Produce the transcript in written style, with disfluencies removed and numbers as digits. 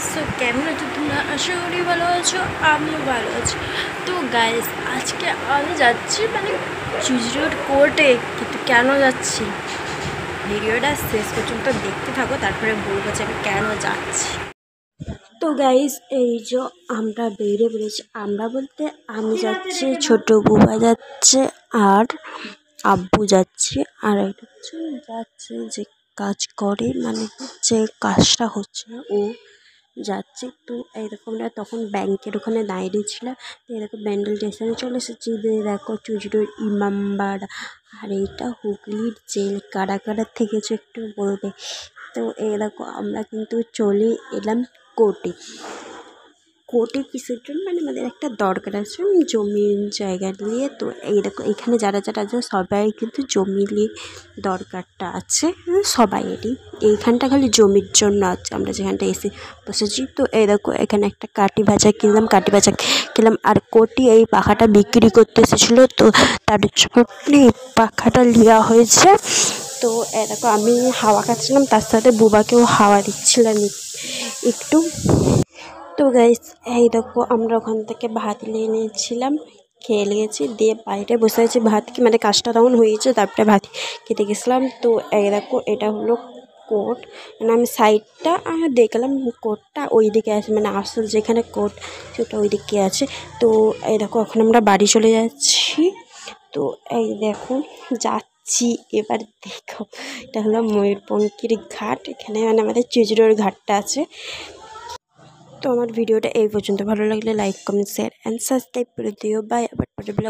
Guys, তো কেমন আছো তোমরা? আশা করি ভালো আছো, আমিও ভালো আছি। তো গাইস, আজকে আমি যাচ্ছি চুজরোড কোর্টে। কিন্তু কেন যাচ্ছি, ভিডিওটা শেষ পর্যন্ত দেখতে থাকো, তারপরে বলবো যে আমি কেন যাচ্ছি। তো গাইস, এই যে আমরা বেরিয়ে পড়েছি। আমরা বলতে আমি যাচ্ছি, ছোট বুবা যাচ্ছে, আর আব্বু যাচ্ছে, আর একজন যাচ্ছে যে কাজ করে, যে কাজটা হচ্ছে ও যাচ্ছে। তো এরকমটা তখন ব্যাংকের ওখানে দাঁড়িয়ে ছিল। তো এরকম ব্যান্ডেল স্টেশনে চলে এসেছি। দেখো চুজরোড ইমামবাড়া, আর এইটা হুগলির জেল। কারা কারা থেকেছে একটু বলবে। তো এই দেখো আমরা কিন্তু চলে এলাম কোর্টে। কোর্টে কিসের জন্য, আমাদের একটা দরকার আছে জমির জায়গা নিয়ে। তো এই দেখো এখানে যারা যারা আছে সবাই কিন্তু জমি নিয়ে দরকারটা আছে সবাইয়েরই। এইখানটা খালি জমির জন্য আছে, আমরা যেখানটা এসে বসেছি। তো এই দেখো এখানে একটা কাটি ভাজা কিনলাম, কাটি ভাজা খেলাম। আর কোটি এই পাখাটা বিক্রি করতে এসেছিলো, তো তার জন্য এই পাখাটা নেওয়া হয়েছে। তো এই দেখো আমি হাওয়া খাচ্ছিলাম, তার সাথে বুবাকেও হাওয়া দিচ্ছিলাম একটু। তো গাইস, এই দেখো আমরা ওখান থেকে ভাত নিয়ে নিয়েছিলাম, খেয়ে নিয়েছি, দিয়ে বাইরে বসে আছি। ভাত কি কাজটা তখন হয়েছে, তারপরে ভাত খেতে গেছিলাম। তো এই দেখো এটা হলো কোর্ট। আমি সাইডটা দেখলাম কোর্টটা ওই দিকে আছে, আসল যেখানে কোর্ট সেটা ওই দিকে আছে। তো এই দেখো এখন আমরা বাড়ি চলে যাচ্ছি। তো এই দেখো যাচ্ছি এবার। দেখো এটা হলো ময়ূরপঙ্খীর ঘাট, এখানে আমাদের চুজরোড ঘাটটা আছে। তো আমার ভিডিওটা এই পর্যন্ত। ভালো লাগলে like, comment, share and subscribe করে দিও। বাই, আবার পরে ব্লগ।